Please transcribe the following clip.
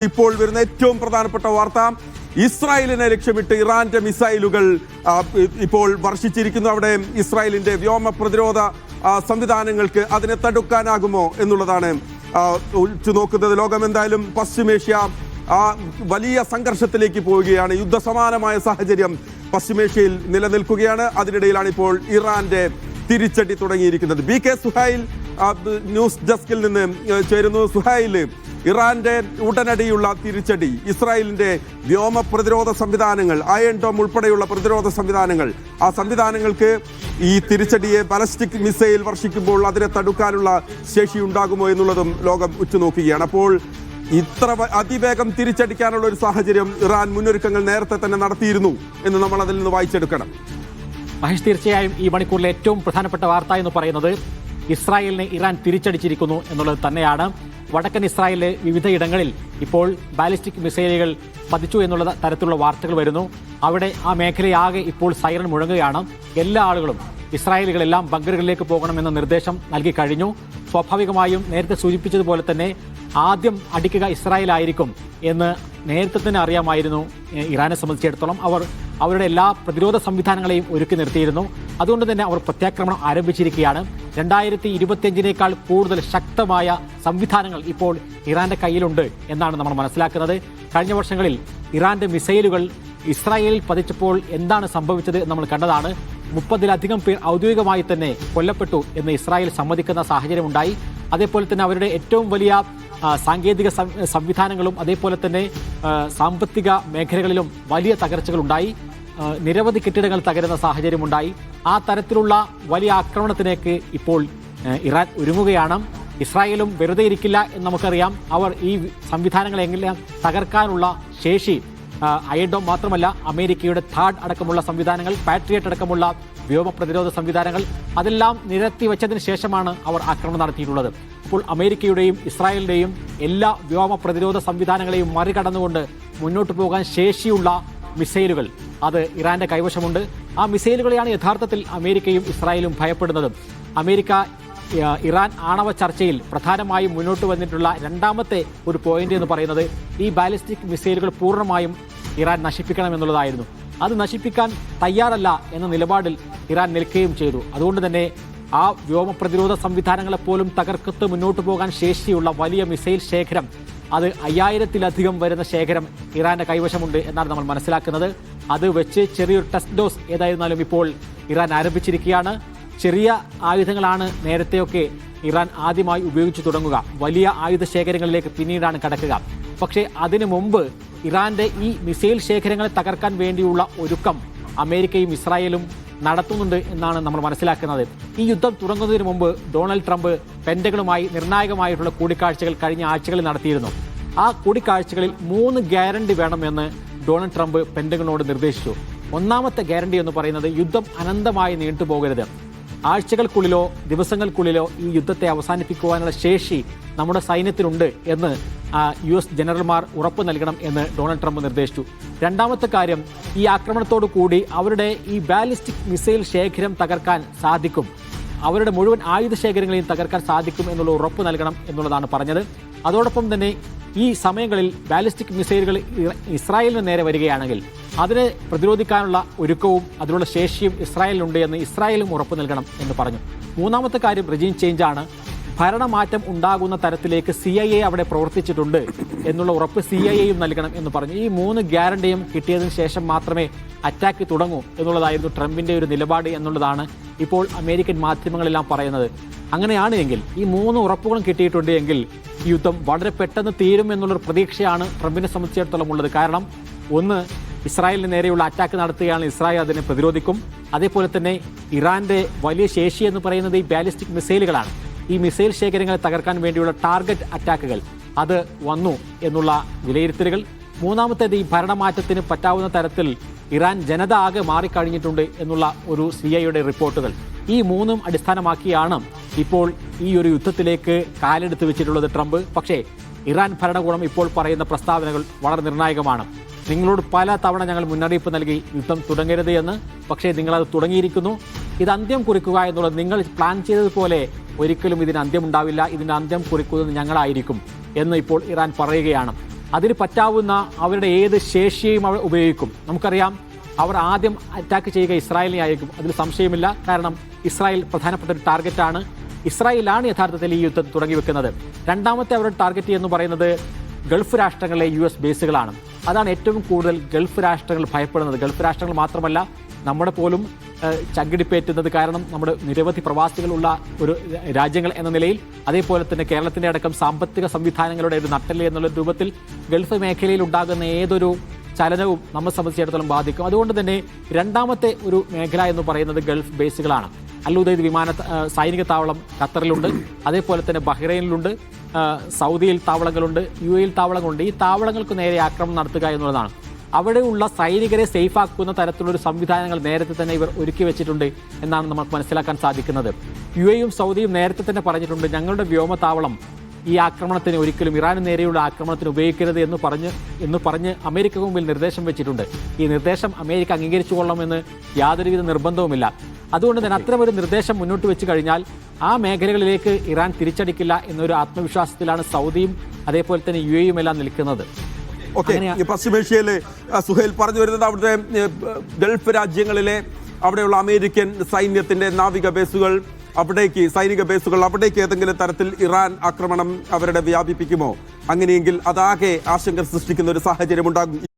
ഇപ്പോൾ വരുന്ന ഏറ്റവും പ്രധാനപ്പെട്ട വാർത്ത, ഇസ്രായേലിനെ ലക്ഷ്യമിട്ട് ഇറാന്റെ മിസൈലുകൾ ഇപ്പോൾ വർഷിച്ചിരിക്കുന്നു. അവിടെ ഇസ്രായേലിന്റെ വ്യോമ പ്രതിരോധ സംവിധാനങ്ങൾക്ക് അതിനെ തടുക്കാനാകുമോ എന്നുള്ളതാണ് ഉറ്റുനോക്കുന്നത്. ലോകം എന്തായാലും പശ്ചിമേഷ്യ വലിയ സംഘർഷത്തിലേക്ക് പോവുകയാണ്. യുദ്ധസമാനമായ സാഹചര്യം പശ്ചിമേഷ്യയിൽ നിലനിൽക്കുകയാണ്. അതിനിടയിലാണ് ഇപ്പോൾ ഇറാന്റെ തിരിച്ചടി തുടങ്ങിയിരിക്കുന്നത്. ബി കെ സുഹൈൽ ന്യൂസ് ഡെസ്കിൽ നിന്ന് ചേരുന്നു. സുഹൈൽ, ഇറാന്റെ ഉടനടിയുള്ള തിരിച്ചടി, ഇസ്രായേലിന്റെ വ്യോമ പ്രതിരോധ സംവിധാനങ്ങൾ, അയൺ ഡോം ഉൾപ്പെടെയുള്ള പ്രതിരോധ സംവിധാനങ്ങൾ, ആ സംവിധാനങ്ങൾക്ക് ഈ തിരിച്ചടിയെ ബാലിസ്റ്റിക് മിസൈൽ വർഷിക്കുമ്പോൾ അതിനെ തടുക്കാനുള്ള ശേഷി ഉണ്ടാകുമോ എന്നുള്ളതും ലോകം ഉറ്റുനോക്കുകയാണ്. അപ്പോൾ ഇത്ര അതിവേഗം തിരിച്ചടിക്കാനുള്ള ഒരു സാഹചര്യം ഇറാൻ മുന്നൊരുക്കങ്ങൾ നേരത്തെ തന്നെ നടത്തിയിരുന്നു എന്ന് നമ്മൾ അതിൽ നിന്ന് വായിച്ചെടുക്കണം. മഹേഷ്, തീർച്ചയായും ഈ മണിക്കൂറിലെ ഏറ്റവും പ്രധാനപ്പെട്ട വാർത്ത എന്ന് പറയുന്നത് ഇസ്രായേലിനെ ഇറാൻ തിരിച്ചടിച്ചിരിക്കുന്നു എന്നുള്ളത് തന്നെയാണ്. വടക്കൻ ഇസ്രായേലിലെ വിവിധ ഇടങ്ങളിൽ ഇപ്പോൾ ബാലിസ്റ്റിക് മിസൈലുകൾ പതിച്ചു എന്നുള്ള തരത്തിലുള്ള വാർത്തകൾ വരുന്നു. അവിടെ ആ മേഖലയാകെ ഇപ്പോൾ സൈറൺ മുഴങ്ങുകയാണ്. എല്ലാ ആളുകളും, ഇസ്രായേലുകളെല്ലാം ബങ്കറുകളിലേക്ക് പോകണമെന്ന നിർദ്ദേശം നൽകി കഴിഞ്ഞു. സ്വാഭാവികമായും നേരത്തെ സൂചിപ്പിച്ചതുപോലെ തന്നെ ആദ്യം അടിക്കുക ഇസ്രായേലായിരിക്കും എന്ന് നേരത്തെ തന്നെ അറിയാമായിരുന്നു. ഇറാനെ സംബന്ധിച്ചിടത്തോളം അവരുടെ എല്ലാ പ്രതിരോധ സംവിധാനങ്ങളെയും ഒരുക്കി നിർത്തിയിരുന്നു. അതുകൊണ്ട് തന്നെ അവർ പ്രത്യാക്രമണം ആരംഭിച്ചിരിക്കുകയാണ്. 2025 കൂടുതൽ ശക്തമായ സംവിധാനങ്ങൾ ഇപ്പോൾ ഇറാന്റെ കയ്യിലുണ്ട് എന്നാണ് നമ്മൾ മനസ്സിലാക്കുന്നത്. കഴിഞ്ഞ വർഷങ്ങളിൽ ഇറാന്റെ മിസൈലുകൾ ഇസ്രായേലിൽ പതിച്ചപ്പോൾ എന്താണ് സംഭവിച്ചത് നമ്മൾ കണ്ടതാണ്. 30-ലധികം പേർ ഔദ്യോഗികമായി തന്നെ കൊല്ലപ്പെട്ടു എന്ന് ഇസ്രായേൽ സമ്മതിക്കുന്ന സാഹചര്യമുണ്ടായി. അതേപോലെ തന്നെ അവരുടെ ഏറ്റവും വലിയ സാങ്കേതിക സംവിധാനങ്ങളും അതേപോലെ തന്നെ സാമ്പത്തിക മേഖലകളിലും വലിയ തകർച്ചകളുണ്ടായി. നിരവധി കെട്ടിടങ്ങൾ തകരുന്ന സാഹചര്യമുണ്ടായി. ആ തരത്തിലുള്ള വലിയ ആക്രമണത്തിലേക്ക് ഇപ്പോൾ ഇറാൻ ഒരുങ്ങുകയാണ്. ഇസ്രായേലും വെറുതെ ഇരിക്കില്ല എന്ന് നമുക്കറിയാം. അവർ ഈ സംവിധാനങ്ങളെല്ലാം തകർക്കാനുള്ള ശേഷി, അയൺ ഡോം മാത്രമല്ല, അമേരിക്കയുടെ താഡ് അടക്കമുള്ള സംവിധാനങ്ങൾ, പാട്രിയറ്റ് അടക്കമുള്ള വ്യോമ പ്രതിരോധ സംവിധാനങ്ങൾ, അതെല്ലാം നിരത്തി വെച്ചതിന് ശേഷമാണ് അവർ ആക്രമണം നടത്തിയിട്ടുള്ളത്. അപ്പോൾ അമേരിക്കയുടെയും ഇസ്രായേലിന്റെയും എല്ലാ വ്യോമ പ്രതിരോധ സംവിധാനങ്ങളെയും മറികടന്നുകൊണ്ട് മുന്നോട്ട് പോകാൻ ശേഷിയുള്ള മിസൈലുകൾ അത് ഇറാന്റെ കൈവശമുണ്ട്. ആ മിസൈലുകളെയാണ് യഥാർത്ഥത്തിൽ അമേരിക്കയും ഇസ്രായേലും ഭയപ്പെടുന്നത്. അമേരിക്ക ഇറാൻ ആണവ ചർച്ചയിൽ പ്രധാനമായും മുന്നോട്ട് വന്നിട്ടുള്ള രണ്ടാമത്തെ ഒരു പോയിന്റ് എന്ന് പറയുന്നത് ഈ ബാലിസ്റ്റിക് മിസൈലുകൾ പൂർണ്ണമായും ഇറാൻ നശിപ്പിക്കണമെന്നുള്ളതായിരുന്നു. അത് നശിപ്പിക്കാൻ തയ്യാറല്ല എന്ന നിലപാടിൽ ഇറാൻ നിൽക്കുകയും ചെയ്തു. അതുകൊണ്ട് തന്നെ ആ വ്യോമ പ്രതിരോധ സംവിധാനങ്ങളെപ്പോലും തകർക്കത്ത് മുന്നോട്ട് പോകാൻ ശേഷിയുള്ള വലിയ മിസൈൽ ശേഖരം, അത് 5000-ലധികം വരുന്ന ശേഖരം ഇറാന്റെ കൈവശമുണ്ട് എന്നാണ് നമ്മൾ മനസ്സിലാക്കുന്നത്. അത് വെച്ച് ചെറിയൊരു ടെസ്റ്റ് ഡോസ് ഏതായിരുന്നാലും ഇപ്പോൾ ഇറാൻ ആരംഭിച്ചിരിക്കുകയാണ്. ചെറിയ ആയുധങ്ങളാണ് നേരത്തെയൊക്കെ ഇറാൻ ആദ്യമായി ഉപയോഗിച്ചു തുടങ്ങുക. വലിയ ആയുധ ശേഖരങ്ങളിലേക്ക് പിന്നീടാണ് കടക്കുക. പക്ഷേ അതിനു മുമ്പ് ഇറാന്റെ ഈ മിസൈൽ ശേഖരങ്ങളെ തകർക്കാൻ വേണ്ടിയുള്ള ഒരുക്കം അമേരിക്കയും ഇസ്രായേലും നടത്തുന്നുണ്ട് എന്നാണ് നമ്മൾ മനസ്സിലാക്കുന്നത്. ഈ യുദ്ധം തുടങ്ങുന്നതിന് മുമ്പ് ഡൊണാൾഡ് ട്രംപ് പെന്റഗണുമായി നിർണായകമായിട്ടുള്ള കൂടിക്കാഴ്ചകൾ കഴിഞ്ഞ ആഴ്ചകളിൽ നടത്തിയിരുന്നു. ആ കൂടിക്കാഴ്ചകളിൽ 3 ഗ്യാരണ്ടി വേണമെന്ന് ഡൊണാൾഡ് ട്രംപ് പെന്റഗണോട് നിർദ്ദേശിച്ചു. ഒന്നാമത്തെ ഗ്യാരണ്ടി എന്ന് പറയുന്നത് യുദ്ധം അനന്തമായി നീണ്ടുപോകരുത്. ആഴ്ചകൾക്കുള്ളിലോ ദിവസങ്ങൾക്കുള്ളിലോ ഈ യുദ്ധത്തെ അവസാനിപ്പിക്കുവാനുള്ള ശേഷി നമ്മുടെ സൈന്യത്തിനുണ്ട് എന്ന് US ജനറൽമാർ ഉറപ്പ് നൽകണം എന്ന് ഡൊണാൾഡ് ട്രംപ് നിർദ്ദേശിച്ചു. രണ്ടാമത്തെ കാര്യം, ഈ ആക്രമണത്തോടു കൂടി അവരുടെ ഈ ബാലിസ്റ്റിക് മിസൈൽ ശേഖരം തകർക്കാൻ സാധിക്കും, അവരുടെ മുഴുവൻ ആയുധ ശേഖരങ്ങളെയും തകർക്കാൻ സാധിക്കും എന്നുള്ള ഉറപ്പ് നൽകണം എന്നുള്ളതാണ് പറഞ്ഞത്. അതോടൊപ്പം തന്നെ ഈ സമയങ്ങളിൽ ബാലിസ്റ്റിക് മിസൈലുകൾ ഇസ്രായേലിന് നേരെ വരികയാണെങ്കിൽ അതിനെ പ്രതിരോധിക്കാനുള്ള ഒരുക്കവും അതിനുള്ള ശേഷിയും ഇസ്രായേലിനുണ്ട് എന്ന് ഇസ്രായേലും ഉറപ്പ് നൽകണം എന്ന് പറഞ്ഞു. മൂന്നാമത്തെ കാര്യം റെജീം ചേഞ്ചാണ്. ഭരണമാറ്റം ഉണ്ടാകുന്ന തരത്തിലേക്ക് CIA അവിടെ പ്രവർത്തിച്ചിട്ടുണ്ട് എന്നുള്ള ഉറപ്പ് CIA നൽകണം എന്ന് പറഞ്ഞു. ഈ 3 ഗ്യാരണ്ടിയും കിട്ടിയതിന് ശേഷം മാത്രമേ അറ്റാക്ക് തുടങ്ങൂ എന്നുള്ളതായിരുന്നു ട്രംപിന്റെ ഒരു നിലപാട് എന്നുള്ളതാണ് ഇപ്പോൾ അമേരിക്കൻ മാധ്യമങ്ങളെല്ലാം പറയുന്നത്. അങ്ങനെയാണ് എങ്കിൽ, ഈ 3 ഉറപ്പുകളും കിട്ടിയിട്ടുണ്ട് എങ്കിൽ ഈ യുദ്ധം വളരെ പെട്ടെന്ന് തീരും എന്നുള്ളൊരു പ്രതീക്ഷയാണ് ട്രംപിനെ സംബന്ധിച്ചിടത്തോളം ഉള്ളത്. കാരണം ഒന്ന്, ഇസ്രായേലിന് നേരെയുള്ള അറ്റാക്ക് നടത്തുകയാണ്, ഇസ്രായേൽ അതിനെ പ്രതിരോധിക്കും. അതേപോലെ തന്നെ ഇറാന്റെ വലിയ ശേഷി എന്ന് പറയുന്നത് ഈ ബാലിസ്റ്റിക് മിസൈലുകളാണ്. ഈ മിസൈൽ ശേഖരങ്ങളെ തകർക്കാൻ വേണ്ടിയുള്ള ടാർഗറ്റ് അറ്റാക്കുകൾ അത് വന്നു എന്നുള്ള വിലയിരുത്തലുകൾ. മൂന്നാമത്തേത്, ഈ ഭരണമാറ്റത്തിന് പറ്റാവുന്ന തരത്തിൽ ഇറാൻ ജനത ആകെ മാറിക്കഴിഞ്ഞിട്ടുണ്ട് എന്നുള്ള ഒരു CIA റിപ്പോർട്ടുകൾ. ഈ 3ഉം അടിസ്ഥാനമാക്കിയാണ് ഇപ്പോൾ ഈ ഒരു യുദ്ധത്തിലേക്ക് കാലെടുത്ത് വെച്ചിട്ടുള്ളത് ട്രംപ്. പക്ഷേ ഇറാൻ ഭരണകൂടം ഇപ്പോൾ പറയുന്ന പ്രസ്താവനകൾ വളരെ നിർണായകമാണ്. നിങ്ങളോട് പല തവണ ഞങ്ങൾ മുന്നറിയിപ്പ് നൽകി യുദ്ധം തുടങ്ങരുത് എന്ന്, പക്ഷേ നിങ്ങളത് തുടങ്ങിയിരിക്കുന്നു. ഇത് അന്ത്യം കുറിക്കുക എന്നുള്ളത് നിങ്ങൾ പ്ലാൻ ചെയ്തതുപോലെ ഒരിക്കലും ഇതിന് അന്ത്യമുണ്ടാവില്ല, ഇതിന് അന്ത്യം കുറിക്കുന്നത് ഞങ്ങളായിരിക്കും എന്ന് ഇപ്പോൾ ഇറാൻ പറയുകയാണ്. അതിന് പറ്റാവുന്ന അവരുടെ ഏത് ശേഷിയും അവർ ഉപയോഗിക്കും. നമുക്കറിയാം, അവർ ആദ്യം അറ്റാക്ക് ചെയ്യുക ഇസ്രായേലിനെ ആയിരിക്കും, അതിൽ സംശയമില്ല. കാരണം ഇസ്രായേൽ പ്രധാനപ്പെട്ട ഒരു ടാർഗറ്റാണ്. ഇസ്രായേലാണ് യഥാർത്ഥത്തിൽ ഈ യുദ്ധം തുടങ്ങി വെക്കുന്നത്. രണ്ടാമത്തെ അവരുടെ ടാർഗറ്റ് എന്ന് പറയുന്നത് ഗൾഫ് രാഷ്ട്രങ്ങളിലെ US ബേസുകളാണ്. അതാണ് ഏറ്റവും കൂടുതൽ ഗൾഫ് രാഷ്ട്രങ്ങൾ ഭയപ്പെടുന്നത്. ഗൾഫ് രാഷ്ട്രങ്ങൾ മാത്രമല്ല, നമ്മുടെ പോലും ചങ്കിടിപ്പേറ്റുന്നത്. കാരണം നമ്മുടെ നിരവധി പ്രവാസികളുള്ള ഒരു രാജ്യങ്ങൾ എന്ന നിലയിൽ, അതേപോലെ തന്നെ കേരളത്തിൻ്റെ അടക്കം സാമ്പത്തിക സംവിധാനങ്ങളുടെ ഒരു നട്ടെല്ല് എന്നുള്ള രൂപത്തിൽ ഗൾഫ് മേഖലയിൽ ഉണ്ടാകുന്ന ഏതൊരു ചലനവും നമ്മെ സംബന്ധിച്ചിടത്തോളം ബാധിക്കും. അതുകൊണ്ട് തന്നെ രണ്ടാമത്തെ ഒരു മേഖല എന്ന് പറയുന്നത് ഗൾഫ് ബേസുകളാണ്. അൽ ഉദൈദ് സൈനിക താവളം ഖത്തറിലുണ്ട്, അതേപോലെ തന്നെ ബഹ്റൈനിലുണ്ട്, സൗദിയിൽ താവളങ്ങളുണ്ട്, UAE താവളങ്ങളുണ്ട്. ഈ താവളങ്ങൾക്ക് നേരെ ആക്രമണം നടത്തുക എന്നുള്ളതാണ്. അവിടെയുള്ള സൈനികരെ സേഫാക്കുന്ന തരത്തിലുള്ള സംവിധാനങ്ങൾ നേരത്തെ തന്നെ ഇവർ ഒരുക്കി വെച്ചിട്ടുണ്ട് എന്നാണ് നമുക്ക് മനസ്സിലാക്കാൻ സാധിക്കുന്നത്. UAEയും സൗദിയും നേരത്തെ തന്നെ പറഞ്ഞിട്ടുണ്ട്, ഞങ്ങളുടെ വ്യോമതാവളം ഈ ആക്രമണത്തിന് ഒരിക്കലും ഇറാന് നേരെയുള്ള ആക്രമണത്തിന് ഉപയോഗിക്കരുത് എന്ന് പറഞ്ഞ് അമേരിക്ക മുമ്പിൽ നിർദ്ദേശം വെച്ചിട്ടുണ്ട്. ഈ നിർദ്ദേശം അമേരിക്ക അംഗീകരിച്ചു കൊള്ളണമെന്ന് യാതൊരുവിധ നിർബന്ധവുമില്ല. അതുകൊണ്ട് തന്നെ അത്തരമൊരു നിർദ്ദേശം മുന്നോട്ട് വെച്ച് കഴിഞ്ഞാൽ ആ മേഖലകളിലേക്ക് ഇറാൻ തിരിച്ചടിക്കില്ല എന്നൊരു ആത്മവിശ്വാസത്തിലാണ് സൗദിയും അതേപോലെ തന്നെ UAEയും എല്ലാം നിൽക്കുന്നത്. ഓക്കെ, പശ്ചിമേഷ്യയിലെ സുഹൈൽ പറഞ്ഞു വരുന്നത് അവിടുത്തെ ഗൾഫ് രാജ്യങ്ങളിലെ അവിടെയുള്ള അമേരിക്കൻ സൈന്യത്തിന്റെ നാവിക ബേസുകൾ, സൈനിക ബേസുകൾ അവിടേക്ക് ഏതെങ്കിലും തരത്തിൽ ഇറാൻ ആക്രമണം അവരുടെ വ്യാപിപ്പിക്കുമോ? അങ്ങനെയെങ്കിൽ അതാകെ ആശങ്ക സൃഷ്ടിക്കുന്ന ഒരു സാഹചര്യം ഉണ്ടാകും.